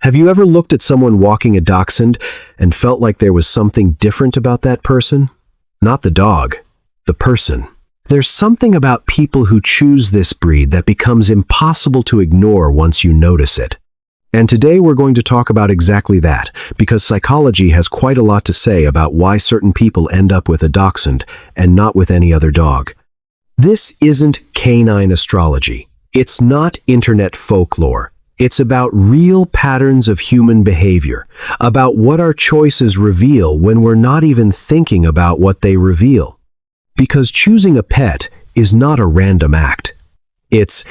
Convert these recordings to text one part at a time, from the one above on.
Have you ever looked at someone walking a dachshund and felt like there was something different about that person? Not the dog, the person. There's something about people who choose this breed that becomes impossible to ignore once you notice it. And today we're going to talk about exactly that, because psychology has quite a lot to say about why certain people end up with a dachshund and not with any other dog. This isn't canine astrology. It's not internet folklore. It's about real patterns of human behavior, about what our choices reveal when we're not even thinking about what they reveal. Because choosing a pet is not a random act. It's,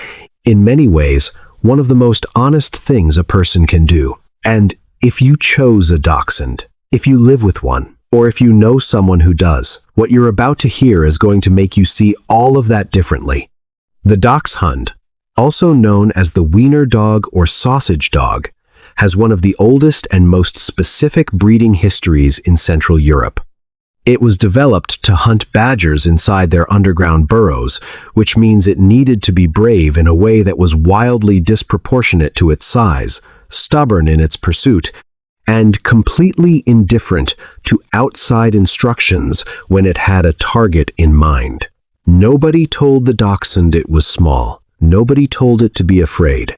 in many ways, one of the most honest things a person can do. And if you chose a dachshund, if you live with one, or if you know someone who does, what you're about to hear is going to make you see all of that differently. The Dachshund, also known as the wiener dog or sausage dog, has one of the oldest and most specific breeding histories in Central Europe. It was developed to hunt badgers inside their underground burrows, which means it needed to be brave in a way that was wildly disproportionate to its size, stubborn in its pursuit, and completely indifferent to outside instructions when it had a target in mind. Nobody told the dachshund it was small. Nobody told it to be afraid.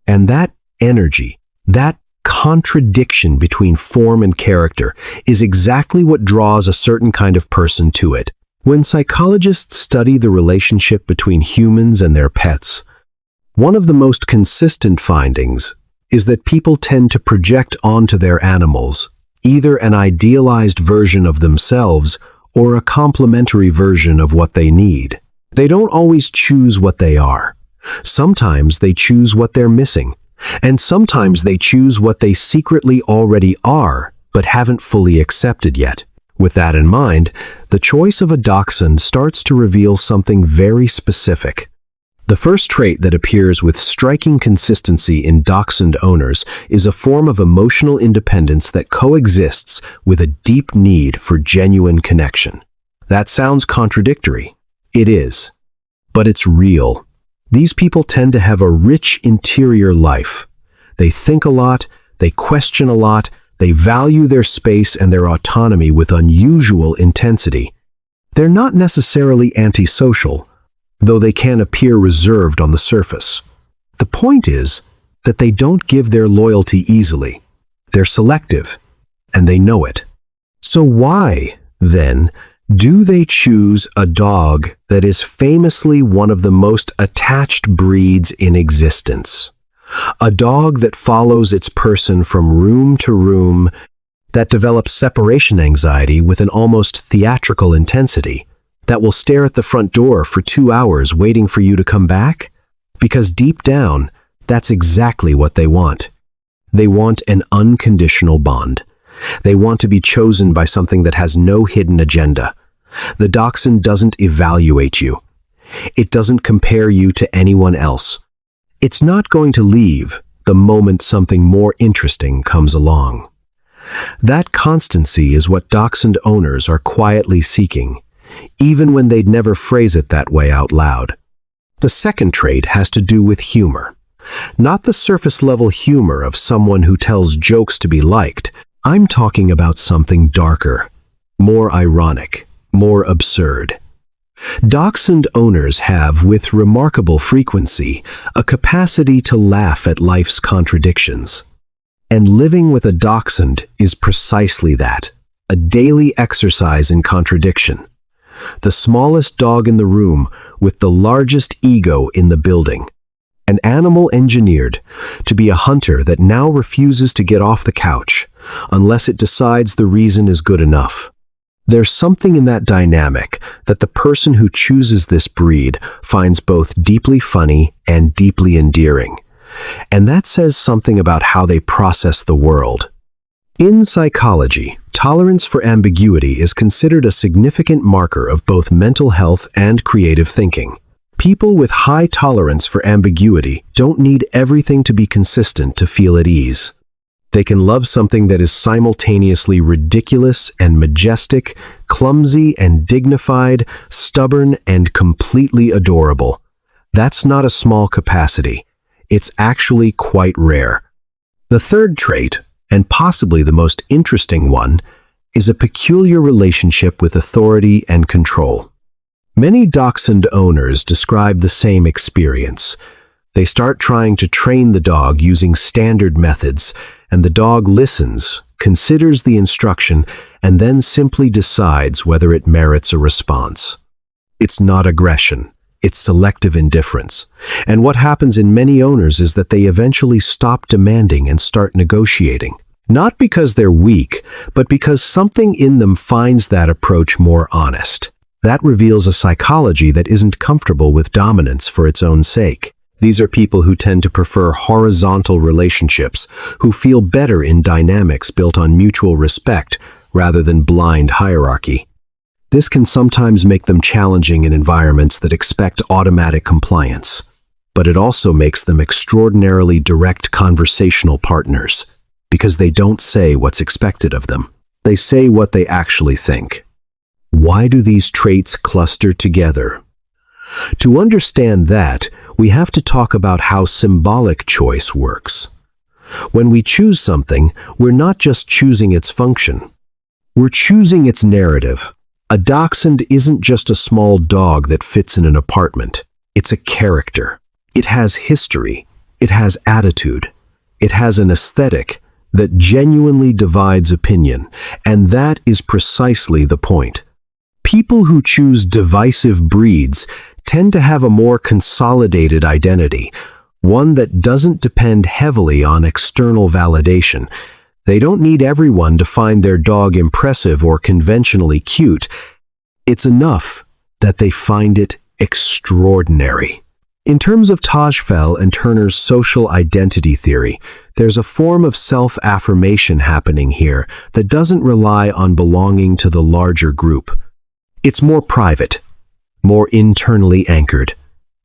And that energy, that contradiction between form and character, is exactly what draws a certain kind of person to it. When psychologists study the relationship between humans and their pets, one of the most consistent findings is that people tend to project onto their animals either an idealized version of themselves or a complementary version of what they need. They don't always choose what they are. Sometimes they choose what they're missing, and sometimes they choose what they secretly already are, but haven't fully accepted yet. With that in mind, the choice of a dachshund starts to reveal something very specific. The first trait that appears with striking consistency in dachshund owners is a form of emotional independence that coexists with a deep need for genuine connection. That sounds contradictory. It is. But it's real. These people tend to have a rich interior life. They think a lot, they question a lot, they value their space and their autonomy with unusual intensity. They're not necessarily antisocial, though they can appear reserved on the surface. The point is that they don't give their loyalty easily. They're selective, and they know it. So why, then, do they choose a dog that is famously one of the most attached breeds in existence? A dog that follows its person from room to room, that develops separation anxiety with an almost theatrical intensity, that will stare at the front door for 2 hours waiting for you to come back? Because deep down, that's exactly what they want. They want an unconditional bond. They want to be chosen by something that has no hidden agenda. The dachshund doesn't evaluate you. It doesn't compare you to anyone else. It's not going to leave the moment something more interesting comes along. That constancy is what dachshund owners are quietly seeking, even when they'd never phrase it that way out loud. The second trait has to do with humor. Not the surface-level humor of someone who tells jokes to be liked. I'm talking about something darker, more ironic, more absurd. Dachshund owners have, with remarkable frequency, a capacity to laugh at life's contradictions. And living with a dachshund is precisely that, a daily exercise in contradiction. The smallest dog in the room with the largest ego in the building. An animal engineered to be a hunter that now refuses to get off the couch unless it decides the reason is good enough. There's something in that dynamic that the person who chooses this breed finds both deeply funny and deeply endearing. And that says something about how they process the world. In psychology, tolerance for ambiguity is considered a significant marker of both mental health and creative thinking. People with high tolerance for ambiguity don't need everything to be consistent to feel at ease. They can love something that is simultaneously ridiculous and majestic, clumsy and dignified, stubborn and completely adorable. That's not a small capacity. It's actually quite rare. The third trait, and possibly the most interesting one, is a peculiar relationship with authority and control. Many Dachshund owners describe the same experience. They start trying to train the dog using standard methods, and the dog listens, considers the instruction, and then simply decides whether it merits a response. It's not aggression. It's selective indifference. And what happens in many owners is that they eventually stop demanding and start negotiating. Not because they're weak, but because something in them finds that approach more honest. That reveals a psychology that isn't comfortable with dominance for its own sake. These are people who tend to prefer horizontal relationships, who feel better in dynamics built on mutual respect rather than blind hierarchy. This can sometimes make them challenging in environments that expect automatic compliance, but it also makes them extraordinarily direct conversational partners, because they don't say what's expected of them. They say what they actually think. Why do these traits cluster together? To understand that, we have to talk about how symbolic choice works. When we choose something, we're not just choosing its function. We're choosing its narrative. A Dachshund isn't just a small dog that fits in an apartment. It's a character. It has history. It has attitude. It has an aesthetic that genuinely divides opinion, and that is precisely the point. People who choose divisive breeds tend to have a more consolidated identity, one that doesn't depend heavily on external validation. They don't need everyone to find their dog impressive or conventionally cute. It's enough that they find it extraordinary. In terms of Tajfel and Turner's social identity theory, there's a form of self-affirmation happening here that doesn't rely on belonging to the larger group. It's more private, more internally anchored,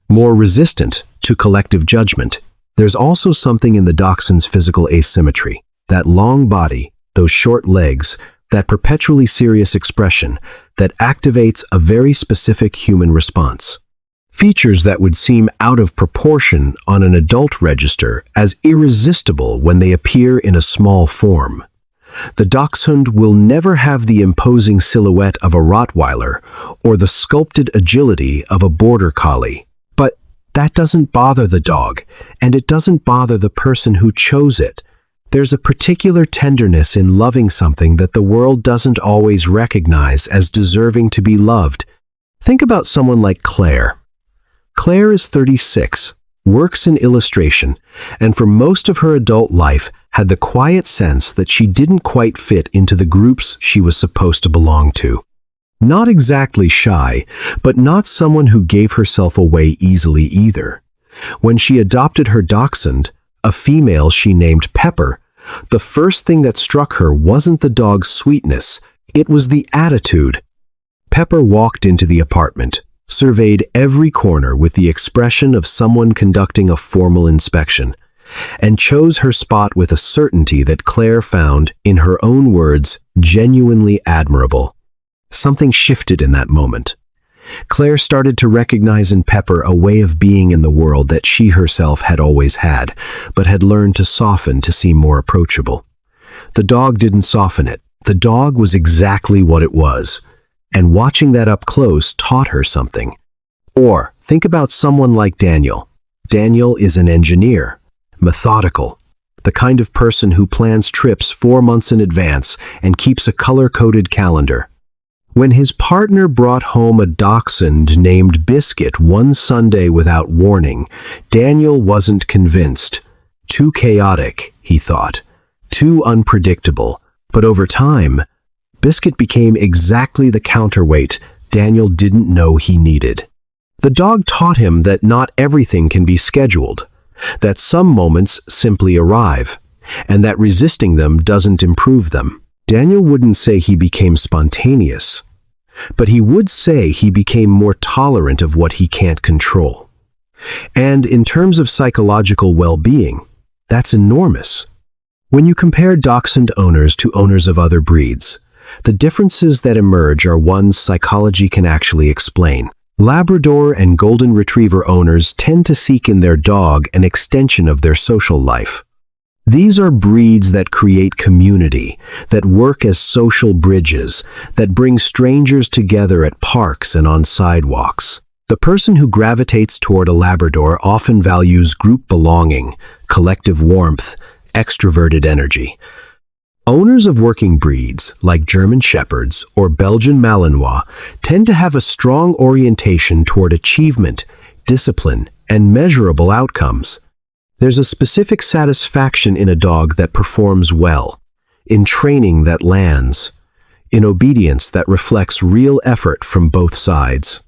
more resistant to collective judgment. There's also something in the Dachshund's physical asymmetry. That long body, those short legs, that perpetually serious expression that activates a very specific human response. Features that would seem out of proportion on an adult register as irresistible when they appear in a small form. The Dachshund will never have the imposing silhouette of a Rottweiler or the sculpted agility of a Border Collie. But that doesn't bother the dog, and it doesn't bother the person who chose it. There's a particular tenderness in loving something that the world doesn't always recognize as deserving to be loved. Think about someone like Claire. Claire is 36, works in illustration, and for most of her adult life had the quiet sense that she didn't quite fit into the groups she was supposed to belong to. Not exactly shy, but not someone who gave herself away easily either. When she adopted her Dachshund, a female she named Pepper, the first thing that struck her wasn't the dog's sweetness, it was the attitude. Pepper walked into the apartment, surveyed every corner with the expression of someone conducting a formal inspection, and chose her spot with a certainty that Claire found, in her own words, genuinely admirable. Something shifted in that moment. Claire started to recognize in Pepper a way of being in the world that she herself had always had, but had learned to soften to seem more approachable. The dog didn't soften it. The dog was exactly what it was, and watching that up close taught her something. Or, think about someone like Daniel. Daniel is an engineer, methodical, the kind of person who plans trips 4 months in advance and keeps a color-coded calendar. When his partner brought home a Dachshund named Biscuit one Sunday without warning, Daniel wasn't convinced. Too chaotic, he thought. Too unpredictable. But over time, Biscuit became exactly the counterweight Daniel didn't know he needed. The dog taught him that not everything can be scheduled, that some moments simply arrive, and that resisting them doesn't improve them. Daniel wouldn't say he became spontaneous, but he would say he became more tolerant of what he can't control. And in terms of psychological well-being, that's enormous. When you compare Dachshund owners to owners of other breeds, the differences that emerge are ones psychology can actually explain. Labrador and Golden Retriever owners tend to seek in their dog an extension of their social life. These are breeds that create community, that work as social bridges, that bring strangers together at parks and on sidewalks. The person who gravitates toward a Labrador often values group belonging, collective warmth, extroverted energy. Owners of working breeds, like German Shepherds or Belgian Malinois, tend to have a strong orientation toward achievement, discipline, and measurable outcomes. There's a specific satisfaction in a dog that performs well, in training that lands, in obedience that reflects real effort from both sides.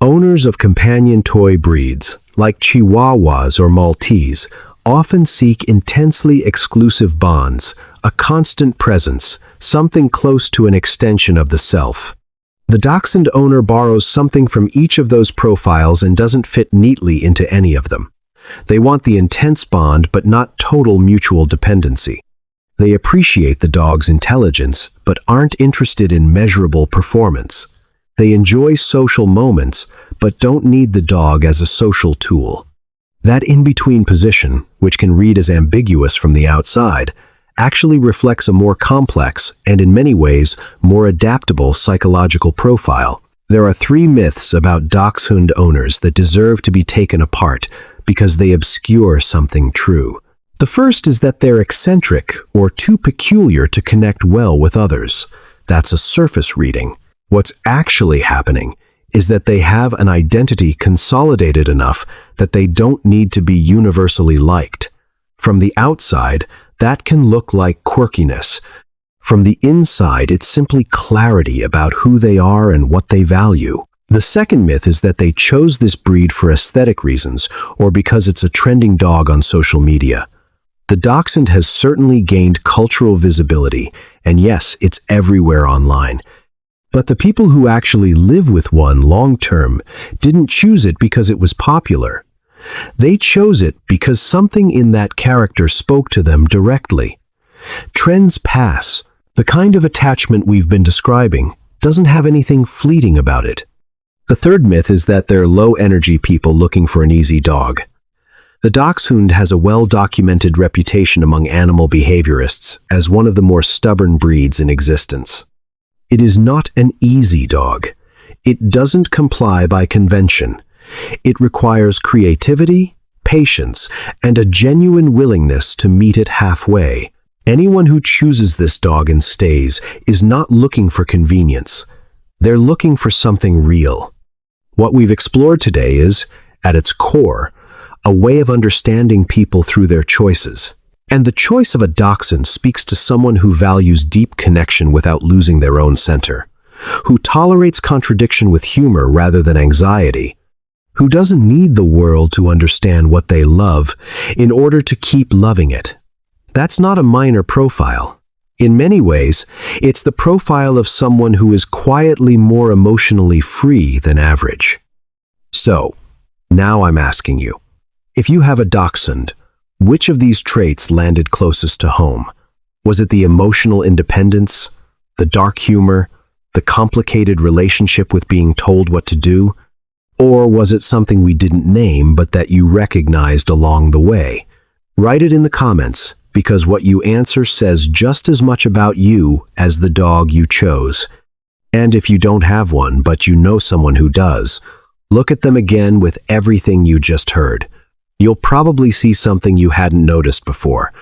Owners of companion toy breeds, like Chihuahuas or Maltese, often seek intensely exclusive bonds, a constant presence, something close to an extension of the self. The Dachshund owner borrows something from each of those profiles and doesn't fit neatly into any of them. They want the intense bond but not total mutual dependency. They appreciate the dog's intelligence but aren't interested in measurable performance. They enjoy social moments but don't need the dog as a social tool. That in-between position, which can read as ambiguous from the outside, actually reflects a more complex and in many ways more adaptable psychological profile. There are 3 myths about Dachshund owners that deserve to be taken apart because they obscure something true. The first is that they're eccentric or too peculiar to connect well with others. That's a surface reading. What's actually happening is that they have an identity consolidated enough that they don't need to be universally liked. From the outside, that can look like quirkiness. From the inside, it's simply clarity about who they are and what they value. The second myth is that they chose this breed for aesthetic reasons or because it's a trending dog on social media. The Dachshund has certainly gained cultural visibility, and yes, it's everywhere online. But the people who actually live with one long-term didn't choose it because it was popular. They chose it because something in that character spoke to them directly. Trends pass. The kind of attachment we've been describing doesn't have anything fleeting about it. The third myth is that they're low-energy people looking for an easy dog. The Dachshund has a well-documented reputation among animal behaviorists as one of the more stubborn breeds in existence. It is not an easy dog. It doesn't comply by convention. It requires creativity, patience, and a genuine willingness to meet it halfway. Anyone who chooses this dog and stays is not looking for convenience. They're looking for something real. What we've explored today is, at its core, a way of understanding people through their choices. And the choice of a Dachshund speaks to someone who values deep connection without losing their own center, who tolerates contradiction with humor rather than anxiety, who doesn't need the world to understand what they love in order to keep loving it. That's not a minor profile. In many ways, it's the profile of someone who is quietly more emotionally free than average. So, now I'm asking you, if you have a Dachshund, which of these traits landed closest to home? Was it the emotional independence, the dark humor, the complicated relationship with being told what to do? Or was it something we didn't name but that you recognized along the way? Write it in the comments, because what you answer says just as much about you as the dog you chose. And if you don't have one, but you know someone who does, look at them again with everything you just heard. You'll probably see something you hadn't noticed before.